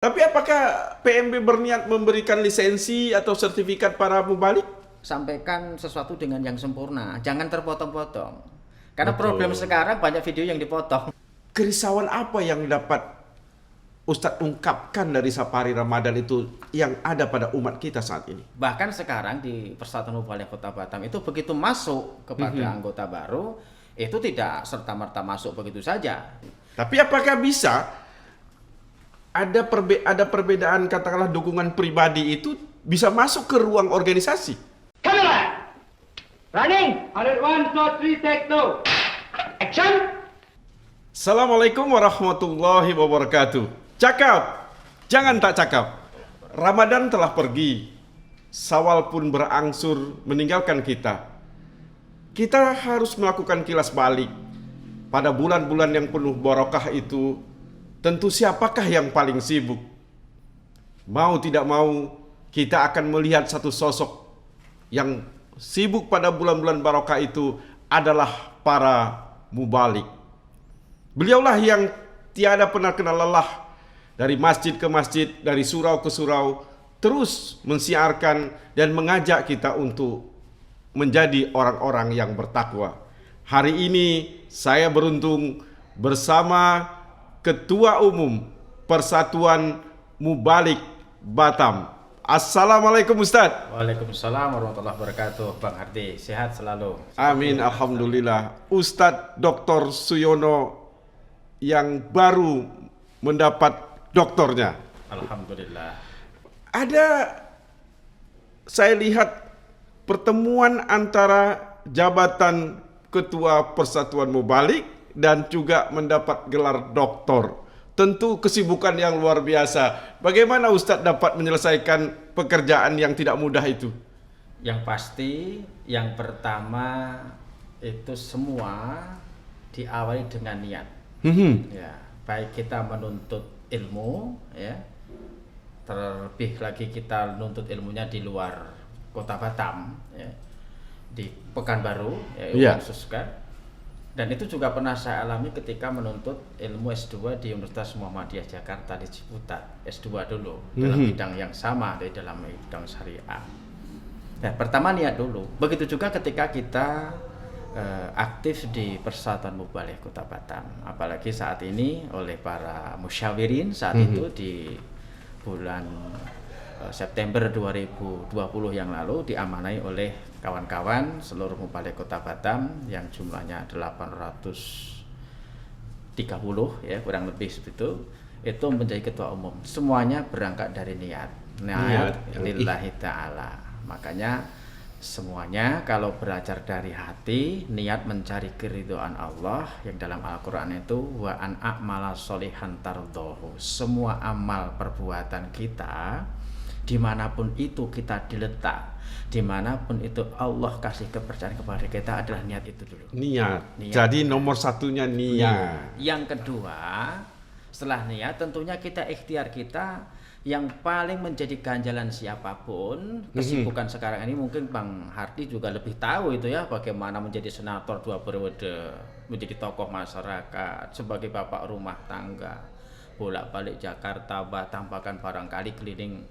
Tapi apakah PMB berniat memberikan lisensi atau sertifikat para mubalik? Sampaikan sesuatu dengan yang sempurna, jangan terpotong-potong. Karena problem Betul. sekarang banyak video yang dipotong. Kerisauan apa yang dapat Ustadz ungkapkan dari Safari Ramadan itu yang ada pada umat kita saat ini? Bahkan sekarang di Persatuan Mubalik Kota Batam itu begitu masuk kepada anggota baru, itu tidak serta-merta masuk begitu saja. Tapi apakah bisa ada perbedaan, katakanlah dukungan pribadi itu bisa masuk ke ruang organisasi? Camera! Running! 101, 2, 3, take 2. Action! Assalamualaikum warahmatullahi wabarakatuh. Cakap, jangan tak cakap. Ramadan telah pergi, Syawal pun berangsur meninggalkan kita. Kita harus melakukan kilas balik. Pada bulan-bulan yang penuh barokah itu, tentu siapakah yang paling sibuk? Mau tidak mau, kita akan melihat satu sosok yang sibuk pada bulan-bulan barokah itu adalah para mubalik. Beliaulah yang tiada pernah kenal lelah, dari masjid ke masjid, dari surau ke surau, terus mensiarkan dan mengajak kita untuk menjadi orang-orang yang bertakwa. Hari ini saya beruntung bersama Ketua Umum Persatuan Mubalik Batam. Assalamualaikum Ustadz. Waalaikumsalam warahmatullahi wabarakatuh. Bang Hardi, sehat selalu. Amin, alhamdulillah. Ustadz Dr. Suyono yang baru mendapat doktornya. Alhamdulillah. Ada, saya lihat pertemuan antara jabatan Ketua Persatuan Mubalik dan juga mendapat gelar doktor. Tentu kesibukan yang luar biasa. Bagaimana Ustadz dapat menyelesaikan pekerjaan yang tidak mudah itu? Yang pasti, yang pertama itu semua diawali dengan niat. Ya, baik kita menuntut ilmu, ya, terlebih lagi kita menuntut ilmunya di luar Kota Batam, ya, di Pekanbaru, ya, Iya. khususkan. Dan itu juga pernah saya alami ketika menuntut ilmu S2 di Universitas Muhammadiyah Jakarta di Ciputat, S2 dulu dalam bidang yang sama, di dalam bidang syariah. Nah, pertama niat dulu. Begitu juga ketika kita aktif di Persatuan Mubalik Kota Batam, apalagi saat ini oleh para musyawirin saat itu di bulan September 2020 yang lalu diamanai oleh kawan-kawan seluruh Mubalik Kota Batam yang jumlahnya 830 ya, kurang lebih seperti itu menjadi ketua umum. Semuanya berangkat dari niat lillahi ta'ala. Makanya semuanya kalau belajar dari hati, niat mencari keridhaan Allah yang dalam Al-Quran itu wa an a'mala sholihan tardohu. Semua amal perbuatan kita, dimanapun itu kita diletak, dimanapun itu Allah kasih kepercayaan kepada kita, adalah niat itu dulu. Niat. Niat. Jadi nomor satunya niat. Yang kedua, setelah niat tentunya kita ikhtiar kita yang paling menjadi ganjalan siapapun. Kesibukan sekarang ini mungkin Bang Hardi juga lebih tahu itu ya, bagaimana menjadi senator 2 periode, menjadi tokoh masyarakat, sebagai bapak rumah tangga, bolak-balik Jakarta, Batam, bahkan barangkali keliling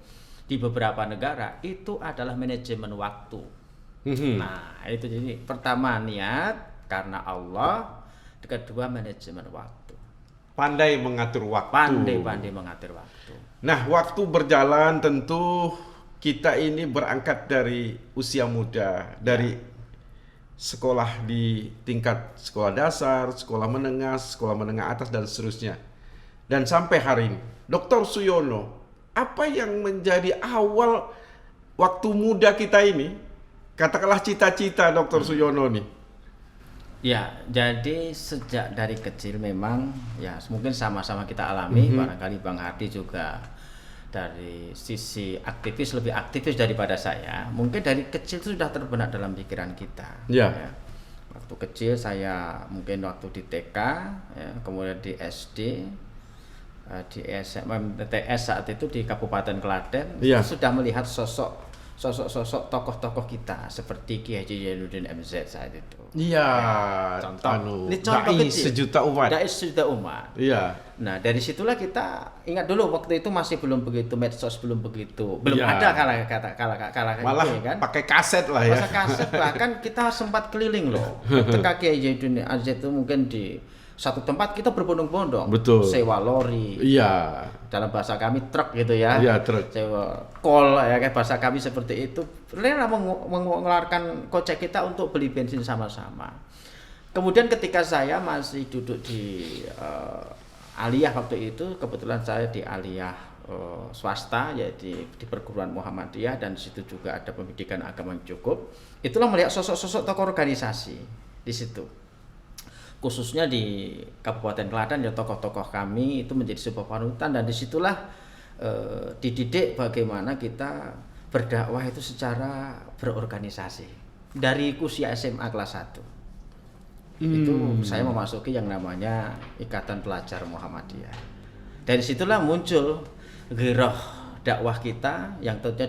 di beberapa negara. Itu adalah manajemen waktu. Nah, itu jadi pertama niat karena Allah, kedua manajemen waktu. Pandai mengatur waktu. Pandai-pandai mengatur waktu. Nah, waktu berjalan tentu kita ini berangkat dari usia muda, dari sekolah di tingkat sekolah dasar, sekolah menengah atas dan seterusnya. Dan sampai hari ini, Dr. Suyono, apa yang menjadi awal waktu muda kita ini? Katakanlah cita-cita Dr. Suyono nih. Ya, jadi sejak dari kecil memang ya mungkin sama-sama kita alami, barangkali Bang Hardi juga dari sisi aktivis lebih aktivis daripada saya. Mungkin dari kecil itu sudah terbenak dalam pikiran kita. Ya. Waktu kecil saya mungkin waktu di TK, ya, kemudian di SD, di SMA, TS saat itu di Kabupaten Klaten, Ya. sudah melihat sosok sosok-sosok tokoh-tokoh kita seperti Kiai Haji Zainuddin MZ saat itu. Iya, Contoh. Ini contoh dai kecil. sejuta umat. Dai sejuta umat. Iya. Nah, dari situlah kita ingat dulu waktu itu masih belum begitu medsos, belum Iya. ada kala Malah itu, kan. pakai kaset lah ya. Masa kaset bahkan kita sempat keliling loh. Ketika Kiai Zainuddin MZ itu mungkin di satu tempat kita berbondong-bondong. Betul. Sewa lori. Iya. Dalam bahasa kami truk gitu ya. Iya, truk. Sewa kol ya kayak bahasa kami seperti itu. Rela mengeluarkan kocek kita untuk beli bensin sama-sama. Kemudian ketika saya masih duduk di aliyah waktu itu, kebetulan saya di aliyah swasta yaitu di perguruan Muhammadiyah, dan di situ juga ada pendidikan agama yang cukup. Itulah melihat sosok-sosok tokoh organisasi di situ. Khususnya di Kabupaten Klaten ya, tokoh-tokoh kami itu menjadi sebuah panutan, dan disitulah dididik bagaimana kita berdakwah itu secara berorganisasi dari usia SMA kelas 1. Itu saya memasuki yang namanya Ikatan Pelajar Muhammadiyah. Dari situlah muncul gairah dakwah kita yang tentunya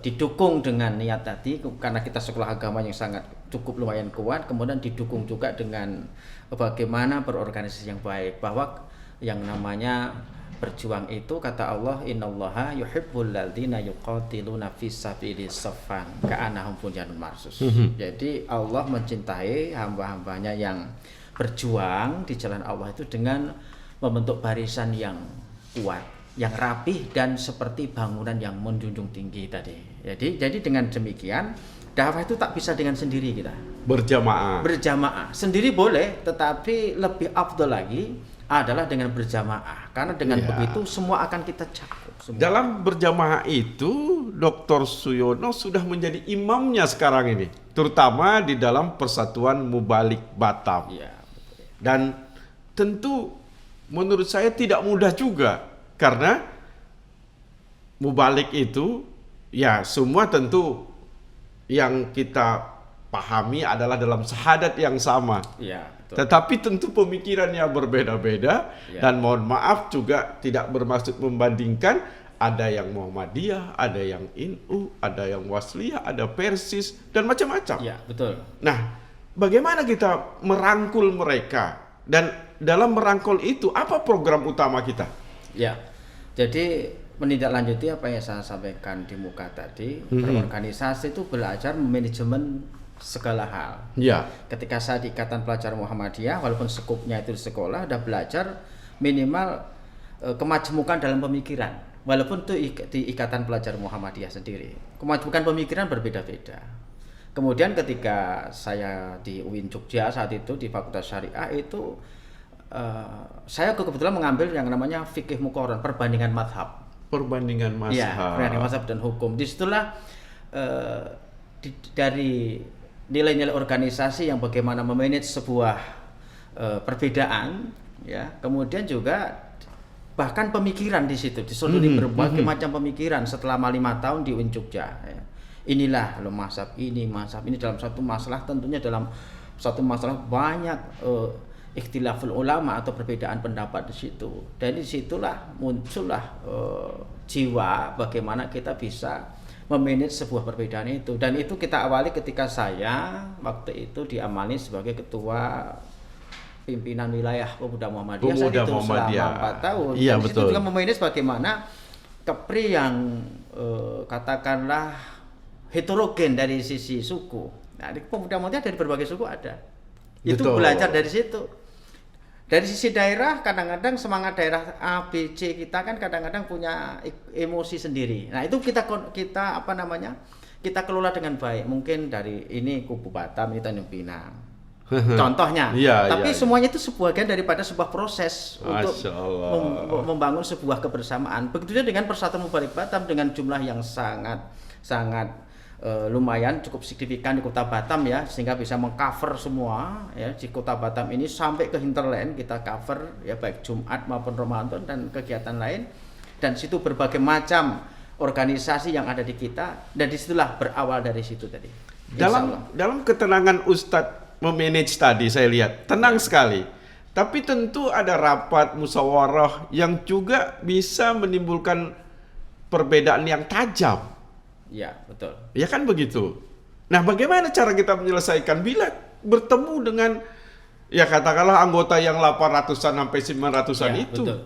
didukung dengan niat tadi, karena kita sekolah agama yang sangat cukup lumayan kuat, kemudian didukung juga dengan bagaimana berorganisasi yang baik, bahwa yang namanya berjuang itu kata Allah, innallaha yuhibbul ladzina yuqatiluna fis-sabilillah saffan ka'annahum bunyanun marsus. Jadi Allah mencintai hamba-hambanya yang berjuang di jalan Allah itu dengan membentuk barisan yang kuat, yang rapih, dan seperti bangunan yang menjunjung tinggi tadi. Jadi dengan demikian dakwah itu tak bisa dengan sendiri kita. Berjamaah. Sendiri boleh, tetapi lebih afdal lagi adalah dengan berjamaah. Karena dengan begitu semua akan kita cakup. Semua. Dalam berjamaah itu, Dr. Suyono sudah menjadi imamnya sekarang ini, terutama di dalam Persatuan Mubalik Batam. Iya. Dan tentu menurut saya tidak mudah juga, karena mubalik itu ya semua tentu yang kita pahami adalah dalam syahadat yang sama. Iya, betul. Tetapi tentu pemikirannya berbeda-beda, Ya. dan mohon maaf juga tidak bermaksud membandingkan. Ada yang Muhammadiyah, ada yang NU, ada yang Wasliyah, ada Persis, dan macam-macam. Iya, betul. Nah, bagaimana kita merangkul mereka, dan dalam merangkul itu apa program utama kita? Ya, jadi menindaklanjuti apa yang saya sampaikan di muka tadi, berorganisasi itu belajar memanajemen segala hal. Ya. Ketika saya di Ikatan Pelajar Muhammadiyah, walaupun skupnya itu di sekolah, udah belajar minimal kemajemukan dalam pemikiran. Walaupun itu di Ikatan Pelajar Muhammadiyah sendiri, kemajemukan pemikiran berbeda-beda. Kemudian ketika saya di UIN Jogja saat itu di Fakultas Syariah itu, saya kebetulan mengambil yang namanya fikih muqarrar, perbandingan mazhab. Perbandingan mazhab. Ya, perbandingan mazhab dan hukum. Disitulah dari nilai-nilai organisasi yang bagaimana memanage sebuah perbedaan, ya. Kemudian juga bahkan pemikiran di situ disodori berbagai macam pemikiran selama 5 tahun di UIN Jogja. Ya. Inilah lo mazhab ini dalam satu masalah, tentunya dalam satu masalah banyak ikhtilaful ulama atau perbedaan pendapat di situ. Dan disitulah muncullah jiwa bagaimana kita bisa memanage sebuah perbedaan itu. Dan itu kita awali ketika saya waktu itu diamali sebagai ketua pimpinan wilayah Pemuda Muhammadiyah saat itu selama 4 tahun. Iya, dan betul. Itu juga memanage bagaimana Kepri yang katakanlah heterogen dari sisi suku. Nah, di Pemuda Muhammadiyah dari berbagai suku ada. Itu Betul. belajar dari situ. Dari sisi daerah, kadang-kadang semangat daerah A, B, C kita kan kadang-kadang punya emosi sendiri. Nah, itu kita apa namanya? Kita kelola dengan baik. Mungkin dari ini kubu Batam, ini Tanjung Pinang. Contohnya. Iya, Tapi iya. semuanya itu sebagian daripada sebuah proses untuk Masya Allah. membangun sebuah kebersamaan. Begitu juga dengan Persatuan Mubalik Batam dengan jumlah yang sangat lumayan cukup signifikan di Kota Batam ya, sehingga bisa mengcover semua ya di Kota Batam ini sampai ke hinterland kita cover ya, baik Jumat maupun Ramadan dan kegiatan lain, dan situ berbagai macam organisasi yang ada di kita, dan disitulah berawal dari situ tadi. Dalam ketenangan Ustadz memanage tadi saya lihat tenang sekali. Tapi tentu ada rapat musyawarah yang juga bisa menimbulkan perbedaan yang tajam. Ya, betul. Ya kan begitu. Nah, bagaimana cara kita menyelesaikan bila bertemu dengan ya katakanlah anggota yang 800-an sampai 900-an Ya, itu. betul.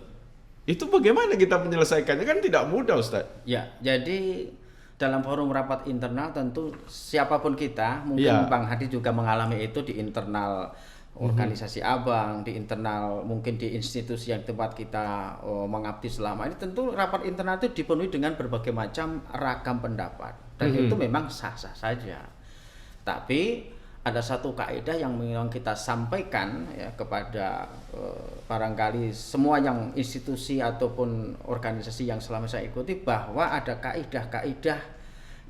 Itu bagaimana kita menyelesaikannya, kan tidak mudah, Ustaz. Ya, jadi dalam forum rapat internal tentu siapapun kita, mungkin Ya. Bang Hadi juga mengalami itu di internal organisasi Abang, di internal mungkin di institusi yang tempat kita mengabdi selama ini, tentu rapat internal itu dipenuhi dengan berbagai macam ragam pendapat dan itu memang sah-sah saja. Tapi ada satu kaidah yang memang kita sampaikan ya kepada barangkali semua yang institusi ataupun organisasi yang selama saya ikuti, bahwa ada kaidah-kaidah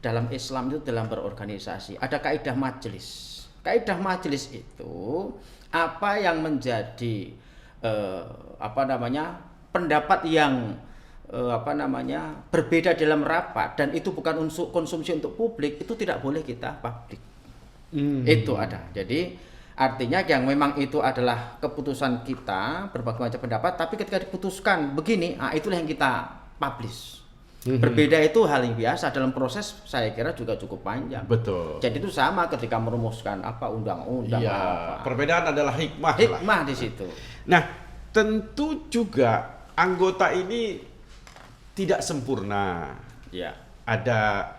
dalam Islam itu dalam berorganisasi. Ada kaidah majelis. Kaidah majelis itu apa yang menjadi pendapat yang berbeda dalam rapat dan itu bukan unsur konsumsi untuk publik, itu tidak boleh kita publik. Itu ada. Jadi artinya yang memang itu adalah keputusan kita berbagai macam pendapat, tapi ketika diputuskan begini, itulah yang kita publish. Berbeda itu hal yang biasa dalam proses, saya kira juga cukup panjang. Betul. Jadi itu sama ketika merumuskan undang-undang. Iya, perbedaan adalah hikmah. Hikmah di situ. Nah, tentu juga anggota ini tidak sempurna. Ya. Ada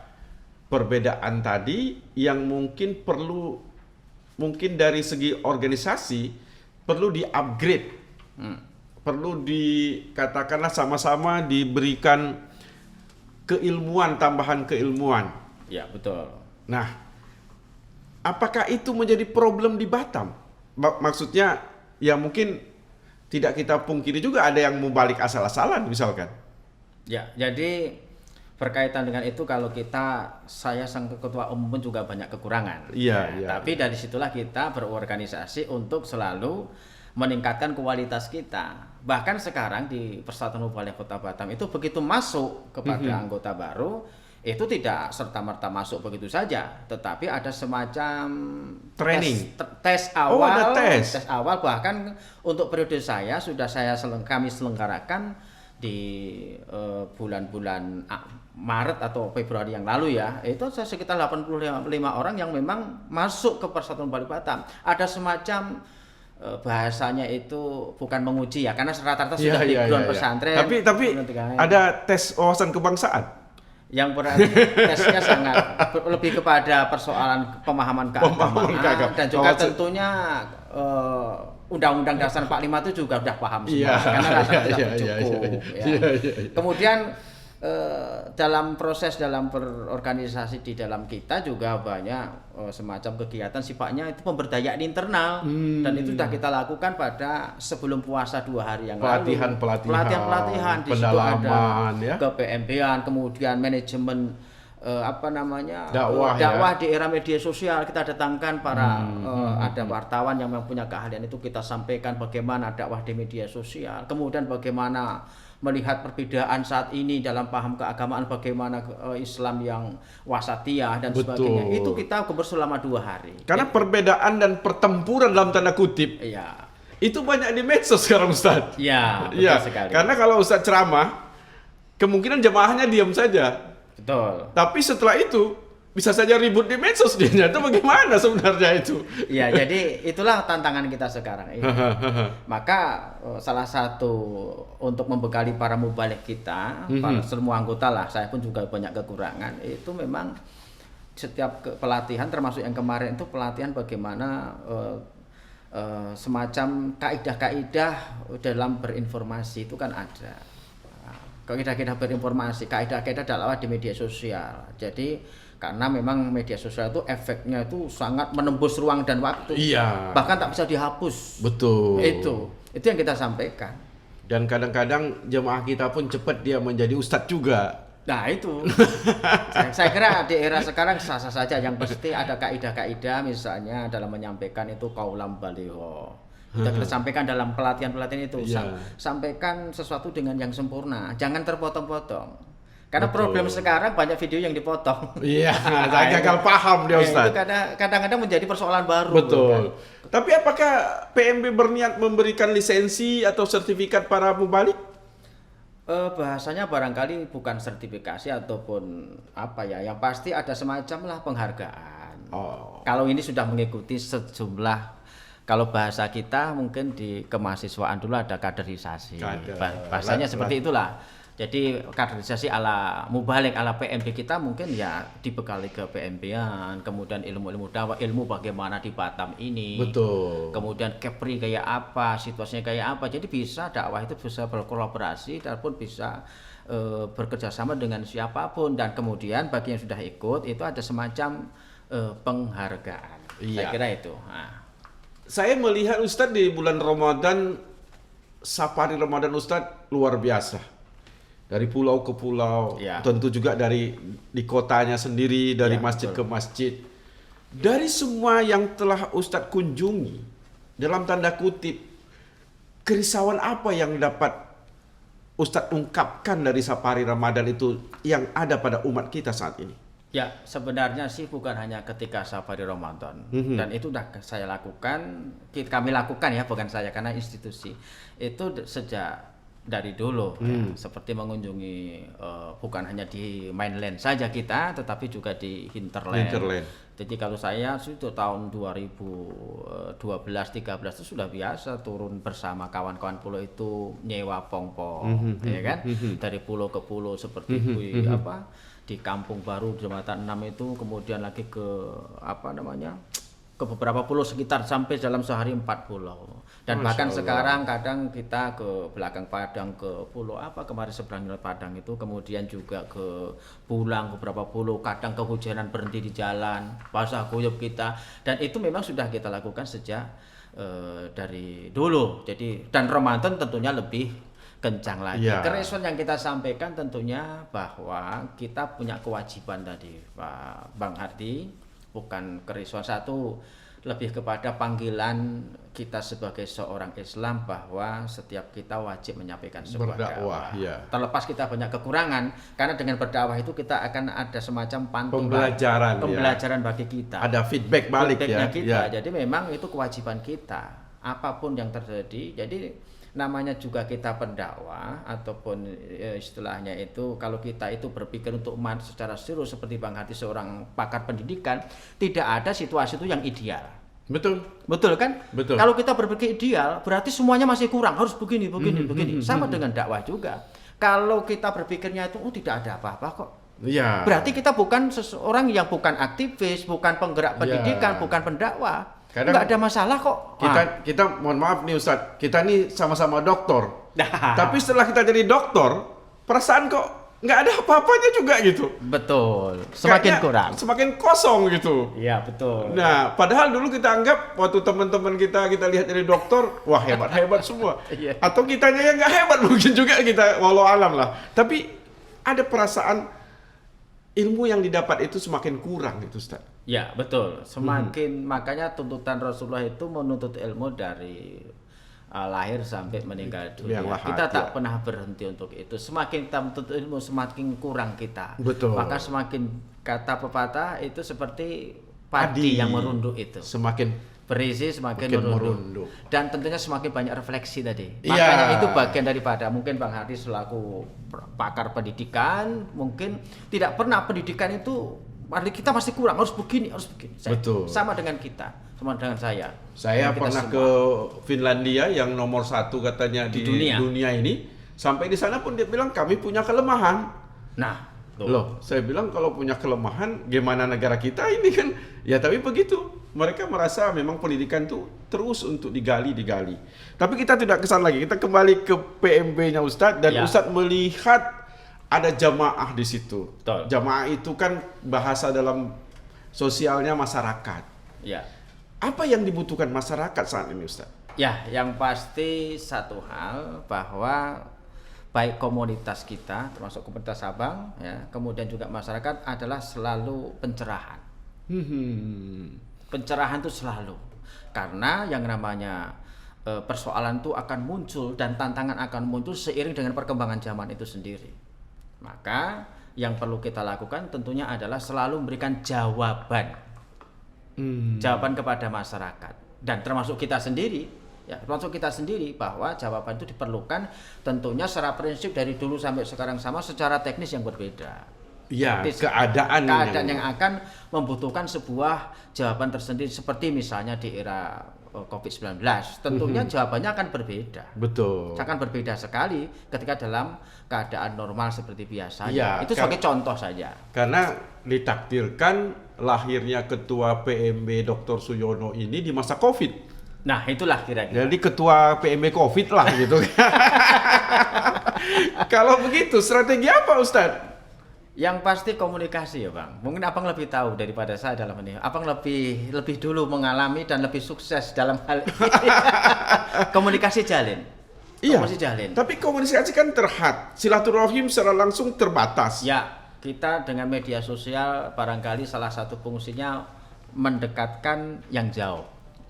perbedaan tadi yang mungkin dari segi organisasi perlu di-upgrade. Perlu dikatakanlah sama-sama diberikan keilmuan, tambahan keilmuan. Ya, betul. Nah, apakah itu menjadi problem di Batam? Maksudnya, ya mungkin tidak kita pungkiri juga ada yang membalik asal-asalan misalkan. Ya, jadi berkaitan dengan itu kalau saya sang ketua umum pun juga banyak kekurangan. Iya, iya. Tapi dari situlah kita berorganisasi untuk selalu meningkatkan kualitas kita. Bahkan sekarang di Persatuan Mubalik Kota Batam itu begitu masuk kepada anggota baru, itu tidak serta-merta masuk begitu saja, tetapi ada semacam training, tes awal. Oh, ada tes awal, bahkan untuk periode kami selenggarakan di bulan-bulan Maret atau Februari yang lalu ya, itu sekitar 85 orang yang memang masuk ke Persatuan Mubalik Batam. Ada semacam bahasanya itu bukan menguji ya, karena rata-rata sudah di ground pesantren. Tapi ada tes wawasan kebangsaan. Yang berarti tesnya sangat lebih kepada persoalan pemahaman keagamaan dan juga tentunya Undang-Undang Dasar 45 itu juga sudah paham semua, karena rata-rata cukup. Kemudian dalam proses dalam berorganisasi di dalam kita juga banyak semacam kegiatan sifatnya itu pemberdayaan internal dan itu sudah kita lakukan pada sebelum puasa 2 hari yang lalu. Pelatihan di situ ada KPMB-an, kemudian manajemen dakwah di era media sosial. Kita datangkan para ada wartawan yang punya keahlian, itu kita sampaikan bagaimana dakwah di media sosial, kemudian bagaimana melihat perbedaan saat ini dalam paham keagamaan, bagaimana Islam yang wasatiyah dan sebagainya. Itu kita selama 2 hari. Karena perbedaan dan pertempuran dalam tanda kutip, itu banyak di medsos sekarang, Ustaz. Iya, betul sekali. Karena kalau Ustaz ceramah, kemungkinan jemaahnya diam saja. Betul. Tapi setelah itu bisa saja ribut di medsos dia. Itu bagaimana sebenarnya itu? Iya, jadi itulah tantangan kita sekarang ini. Maka salah satu untuk membekali para mubalik kita, para semua anggota lah, saya pun juga banyak kekurangan. Itu memang setiap pelatihan, termasuk yang kemarin itu pelatihan bagaimana semacam kaidah-kaidah dalam berinformasi itu kan ada. Kaidah-kaidah berinformasi, kaidah-kaidah dakwah di media sosial. Jadi karena memang media sosial itu efeknya itu sangat menembus ruang dan waktu. Iya. Bahkan tak bisa dihapus. Betul. Itu yang kita sampaikan. Dan kadang-kadang jemaah kita pun cepat dia menjadi ustadz juga. Nah itu, saya kira di era sekarang sah-sah saja. Yang pasti ada kaidah-kaidah, misalnya dalam menyampaikan itu qaulam baligho. Kita sampaikan dalam pelatihan-pelatihan itu, sampaikan sesuatu dengan yang sempurna, jangan terpotong-potong. Karena problem sekarang banyak video yang dipotong. Iya, saya gagal paham dia, Ustaz. Itu kadang-kadang menjadi persoalan baru. Betul. Kan? Tapi apakah PMB berniat memberikan lisensi atau sertifikat para mubalik? Bahasanya barangkali bukan sertifikasi ataupun apa ya, yang pasti ada semacam lah penghargaan. Oh. Kalau ini sudah mengikuti sejumlah, kalau bahasa kita mungkin di kemahasiswaan dulu ada kaderisasi. Bahasanya seperti itulah. Jadi kaderisasi ala mubalik, ala PMB kita mungkin ya dibekali ke PMB-an, kemudian ilmu-ilmu dakwah, ilmu bagaimana di Batam ini. Betul. Kemudian Kepri kayak apa, situasinya kayak apa. Jadi bisa dakwah itu bisa berkolaborasi dan pun bisa bekerja sama dengan siapapun, dan kemudian bagi yang sudah ikut itu ada semacam penghargaan. Iya. Saya kira itu. Nah. Saya melihat Ustadz di bulan Ramadan, safari Ramadan Ustadz luar biasa. Dari pulau ke pulau, Ya. tentu juga dari di kotanya sendiri, dari Ya, masjid betul. ke masjid. Dari semua yang telah Ustadz kunjungi, dalam tanda kutip, kerisauan apa yang dapat Ustadz ungkapkan dari safari Ramadan itu yang ada pada umat kita saat ini? Ya, sebenarnya sih bukan hanya ketika safari Ramadan. Dan itu udah saya lakukan, kami lakukan ya, bukan saya, karena institusi. Itu sejak dari dulu ya, seperti mengunjungi bukan hanya di mainland saja kita, tetapi juga di hinterland. Jadi kalau saya itu tahun 2012-13 itu sudah biasa turun bersama kawan-kawan pulau itu nyewa pong-pong, ya kan? Dari pulau ke pulau seperti di Kampung Baru Jembatan 6 itu, kemudian lagi ke ke beberapa pulau sekitar, sampai dalam sehari 4 pulau. Dan bahkan sekarang kadang kita ke belakang Padang, ke pulau kemarin seberang Padang itu, kemudian juga ke pulang beberapa pulau, kadang kehujanan berhenti di jalan, basah kuyup kita, dan itu memang sudah kita lakukan sejak dari dulu. Jadi dan Ramadan tentunya lebih kencang lagi. Ya. Keresuan yang kita sampaikan tentunya bahwa kita punya kewajiban tadi, Pak Bang Hardi, bukan kerisauan, satu lebih kepada panggilan kita sebagai seorang Islam bahwa setiap kita wajib menyampaikan sebuah dakwah. Ya. Terlepas kita banyak kekurangan, karena dengan berdakwah itu kita akan ada semacam pembelajaran bagi kita. Ada feedback balik Feedbacknya ya. kita. Ya. Jadi memang itu kewajiban kita. Apapun yang terjadi. Jadi namanya juga kita pendakwah ataupun istilahnya itu, kalau kita itu berpikir untuk umat secara serius seperti Bang Hati seorang pakar pendidikan, tidak ada situasi itu yang ideal. Betul kan? Betul. Kalau kita berpikir ideal berarti semuanya masih kurang, harus begini. Sama dengan dakwah juga. Kalau kita berpikirnya itu tidak ada apa-apa kok. Iya. Berarti kita bukan seseorang yang bukan aktivis, bukan penggerak pendidikan, bukan pendakwah. Nggak ada masalah kok. Kita mohon maaf nih Ustadz, kita nih sama-sama doktor. Tapi setelah kita jadi doktor, perasaan kok nggak ada apa-apanya juga gitu. Betul. Semakin Kayaknya kurang. Semakin kosong gitu. Iya, betul. Nah, padahal dulu kita anggap waktu teman-teman kita lihat dari dokter, wah hebat-hebat semua. Iya. Atau kitanya yang nggak hebat mungkin juga kita, walau alam lah. Tapi ada perasaan ilmu yang didapat itu semakin kurang itu Ustaz. Ya, betul. Semakin makanya tuntutan Rasulullah itu menuntut ilmu dari lahir sampai meninggal dunia. Kita tak pernah berhenti untuk itu. Semakin kita menuntut ilmu, semakin kurang kita. Betul. Maka semakin, kata pepatah itu seperti padi yang merunduk itu. Semakin berisi semakin merunduk. Dan tentunya semakin banyak refleksi tadi. Iya. Makanya itu bagian daripada mungkin Bang Hati selaku pakar pendidikan, mungkin tidak pernah pendidikan itu kita masih kurang, harus begini. Betul. Sama dengan kita, sama dengan saya. Saya kita pernah semua. ke Finlandia yang nomor 1 katanya di dunia ini. Sampai di sana pun dia bilang kami punya kelemahan. Nah, loh, saya bilang kalau punya kelemahan, gimana negara kita ini kan? Ya tapi begitu. Mereka merasa memang pendidikan itu terus untuk digali. Tapi kita tidak kesan lagi. Kita kembali ke PMB-nya Ustadz, dan Ustadz melihat ada jamaah di situ. Betul. Jamaah itu kan bahasa dalam sosialnya masyarakat. Ya. Apa yang dibutuhkan masyarakat saat ini Ustadz? Ya, yang pasti satu hal bahwa baik komunitas kita, termasuk komunitas Sabang, ya, kemudian juga masyarakat adalah selalu pencerahan. Pencerahan itu selalu, karena yang namanya persoalan itu akan muncul dan tantangan akan muncul seiring dengan perkembangan zaman itu sendiri. Maka yang perlu kita lakukan tentunya adalah selalu memberikan jawaban kepada masyarakat, dan termasuk kita sendiri Ya, termasuk kita sendiri bahwa jawaban itu diperlukan tentunya secara prinsip dari dulu sampai sekarang sama, secara teknis yang berbeda. Ya, Tapi keadaan yang akan membutuhkan sebuah jawaban tersendiri seperti misalnya di era COVID-19. Tentunya jawabannya akan berbeda. Betul. Akan berbeda sekali ketika dalam keadaan normal seperti biasa. Ya, itu sebagai contoh saja. Karena ditakdirkan lahirnya Ketua PMB Dr. Suyono ini di masa Covid. Nah, itulah kira-kira. Jadi ketua PMB Covid lah gitu. Kalau begitu strategi apa Ustadz? Yang pasti komunikasi ya Bang. Mungkin Abang lebih tahu daripada saya dalam ini. Abang lebih dulu mengalami dan lebih sukses dalam hal ini. Komunikasi jalin. Iya. Komunikasi jalin. Tapi komunikasi kan terhad. Silaturahim secara langsung terbatas. Ya, kita dengan media sosial barangkali salah satu fungsinya mendekatkan yang jauh.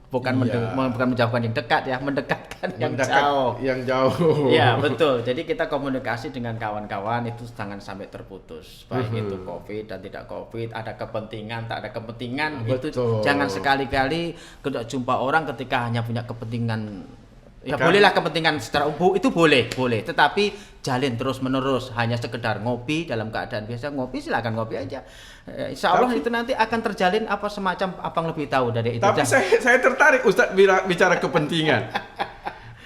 Bukan Iya. bukan menjauhkan yang dekat ya, mendekatkan yang jauh. Yang jauh. Iya, betul. Jadi kita komunikasi dengan kawan-kawan itu jangan sampai terputus. Baik itu Covid dan tidak Covid, ada kepentingan, tak ada kepentingan, itu Betul. jangan sekali-kali kita jumpa orang ketika hanya punya kepentingan. Ya Kan- bolehlah kepentingan secara umum itu boleh, tetapi jalin terus-menerus, hanya sekedar ngopi dalam keadaan biasa, ngopi silakan ngopi aja. Insya Allah itu nanti akan terjalin apa semacam Abang lebih tahu dari itu. Tapi saya tertarik Ustadz bicara kepentingan.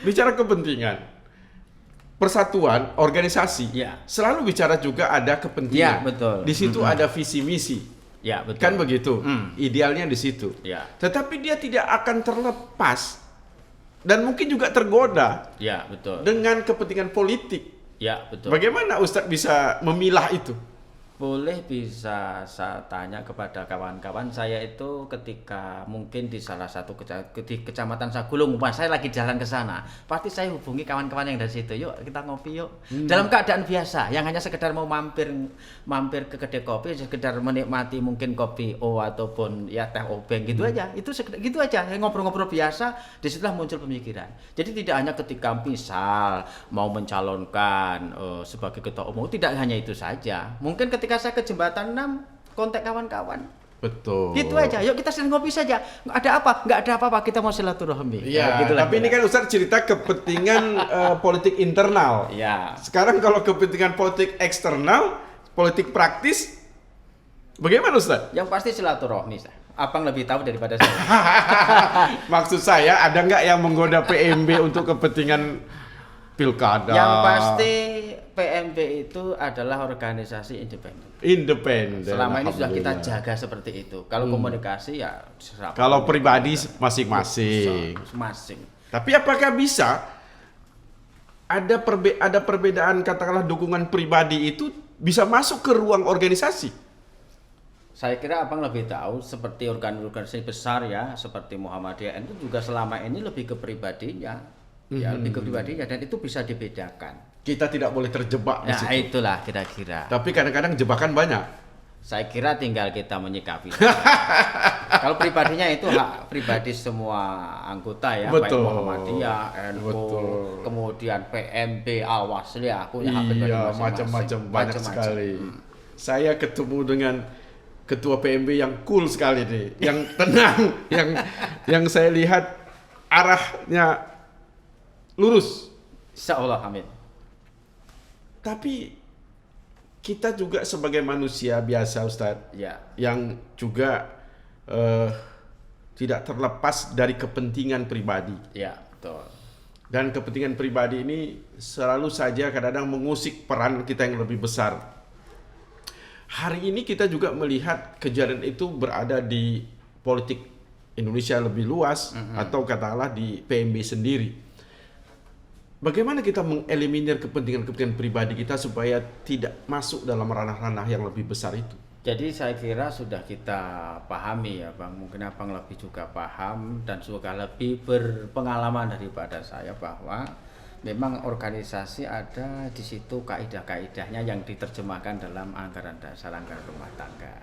Bicara kepentingan. Persatuan, organisasi, Ya. selalu bicara juga ada kepentingan. Ya, betul. Di situ ada visi misi. Ya, betul. Kan begitu. Hmm. Idealnya di situ. Ya. Tetapi dia tidak akan terlepas dan mungkin juga tergoda Ya, betul. dengan kepentingan politik. Ya, betul. Bagaimana Ustadz bisa memilah itu? Boleh bisa saya tanya kepada kawan-kawan saya itu ketika mungkin di salah satu di kecamatan Sagulung, saya lagi jalan ke sana, pasti saya hubungi kawan-kawan yang dari situ, yuk kita ngopi yuk. Dalam keadaan biasa, yang hanya sekedar mau mampir ke kedai kopi, sekedar menikmati mungkin kopi O ataupun ya teh obeng gitu aja, itu gitu aja, ngobrol-ngobrol biasa, disitulah muncul pemikiran. Jadi tidak hanya ketika misal mau mencalonkan sebagai ketua umum, tidak hanya itu saja, mungkin ketika saya ke jembatan 6 kontak kawan-kawan Betul. gitu aja, yuk kita sering ngopi saja, ada apa? Nggak ada apa-apa, kita mau silaturahmi. Iya, gitulah. tapi ini kan Ustadz cerita kepentingan politik internal. Ya, Sekarang kalau kepentingan politik eksternal, politik praktis, bagaimana Ustadz? yang pasti silaturahmi. Abang lebih tahu daripada saya. Maksud saya ada nggak yang menggoda PMB untuk kepentingan pilkada? Yang pasti PMB itu adalah organisasi independen. Independen. Selama ini sudah kita Alhamdulillah. jaga seperti itu. Kalau komunikasi ya serap- Kalau pribadi masing-masing. masing. Tapi apakah bisa ada perbedaan katakanlah dukungan pribadi itu bisa masuk ke ruang organisasi? Saya kira Abang lebih tahu seperti organisasi besar ya, seperti Muhammadiyah itu juga selama ini lebih ke pribadinya. Ya, lebih ke pribadinya dan itu bisa dibedakan. Kita tidak boleh terjebak di Nah, situ. itulah kira-kira. Tapi kadang-kadang jebakan banyak. Saya kira tinggal kita menyikapi. Kalau pribadinya itu hak pribadi semua anggota ya, Betul. baik Muhammadiyah, NU, Betul. kemudian PMB, Al-Wasliyah, punya hak pribadi Iya, masing-masing. macam-macam banyak Macam-macam. sekali. Saya ketemu dengan ketua PMB yang cool sekali nih, yang tenang, yang saya lihat arahnya lurus. Insya Allah, amin. Tapi kita juga sebagai manusia biasa Ustadz, Ya, yang juga tidak terlepas dari kepentingan pribadi. ya, betul. Dan kepentingan pribadi ini selalu saja kadang-kadang mengusik peran kita yang lebih besar. Hari ini kita juga melihat kejadian itu berada di politik Indonesia lebih luas atau katakanlah di PMB sendiri. Bagaimana kita mengeliminir kepentingan-kepentingan pribadi kita supaya tidak masuk dalam ranah-ranah yang lebih besar itu? Jadi saya kira sudah kita pahami ya Bang, mungkin Abang lebih juga paham dan juga lebih berpengalaman daripada saya bahwa memang organisasi ada di situ kaidah-kaidahnya yang diterjemahkan dalam anggaran dasar anggaran rumah tangga.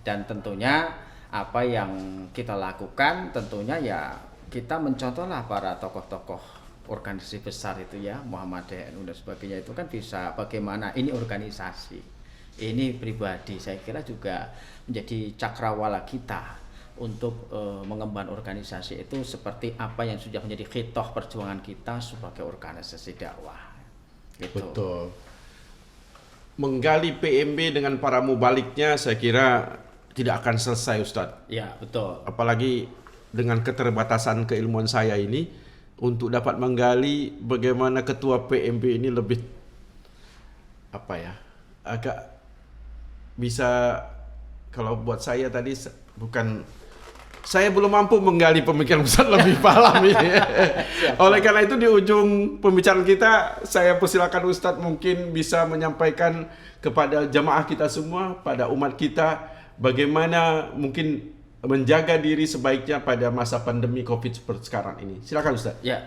Dan tentunya apa yang kita lakukan tentunya ya kita mencontohlah para tokoh-tokoh organisasi besar itu ya, Muhammadiyah, NU dan sebagainya itu kan bisa bagaimana ini organisasi, ini pribadi. Saya kira juga menjadi cakrawala kita untuk mengemban organisasi itu seperti apa yang sudah menjadi khitoh perjuangan kita sebagai organisasi dakwah. Gitu. Betul. Menggali PMB dengan para mubaliknya saya kira tidak akan selesai, Ustadz. Ya, betul. Apalagi dengan keterbatasan keilmuan saya ini, untuk dapat menggali bagaimana ketua PMB ini lebih agak bisa, kalau buat saya tadi saya belum mampu menggali pemikiran Ustadz lebih dalam ini. Oleh karena itu di ujung pembicaraan kita saya persilakan Ustadz mungkin bisa menyampaikan kepada jamaah kita semua, pada umat kita, bagaimana mungkin menjaga diri sebaiknya pada masa pandemi Covid seperti sekarang ini. Silakan Ustaz. Ya,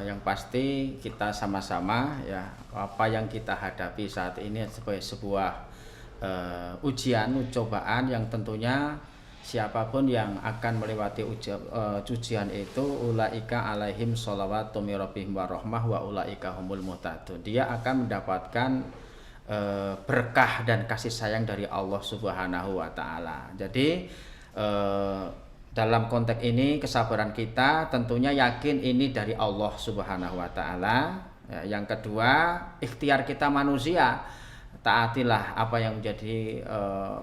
yang pasti kita sama-sama ya, apa yang kita hadapi saat ini sebagai sebuah ujian, cobaan yang tentunya siapapun yang akan melewati ujian itu, ulaika alaihim sholawatu min rabbihim wa rahmah wa ulaika humul muhtadun. Dia akan mendapatkan berkah dan kasih sayang dari Allah Subhanahu wa taala. Jadi dalam konteks ini kesabaran kita tentunya yakin ini dari Allah Subhanahu wa taala. Ya, yang kedua, ikhtiar kita manusia, taatilah apa yang menjadi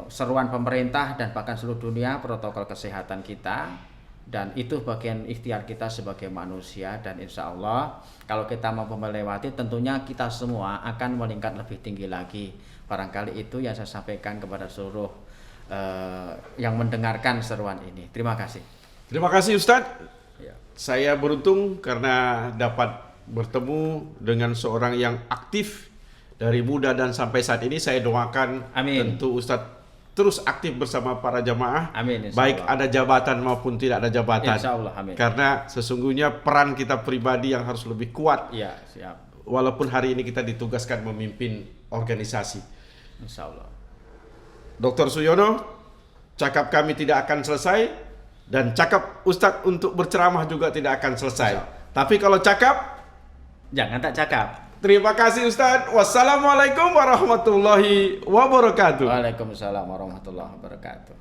seruan pemerintah dan bahkan seluruh dunia, protokol kesehatan kita, dan itu bagian ikhtiar kita sebagai manusia. Dan insya Allah kalau kita mampu melewati, tentunya kita semua akan meningkat lebih tinggi lagi. Barangkali itu yang saya sampaikan kepada seluruh yang mendengarkan seruan ini. Terima kasih. Terima kasih Ustadz. Ya. Saya beruntung karena dapat bertemu dengan seorang yang aktif dari muda dan sampai saat ini. Saya doakan Amin. tentu Ustadz terus aktif bersama para jamaah. Amin, insya baik Allah. ada jabatan maupun tidak ada jabatan. Insya Allah, amin. Karena sesungguhnya peran kita pribadi yang harus lebih kuat. Ya, siap. Walaupun hari ini kita ditugaskan memimpin organisasi. Insya Allah. Dr. Suyono, cakap kami tidak akan selesai, dan cakap Ustadz untuk berceramah juga tidak akan selesai. Tapi kalau cakap, Jangan tak cakap. terima kasih Ustadz. Wassalamualaikum warahmatullahi wabarakatuh. Waalaikumsalam warahmatullahi wabarakatuh.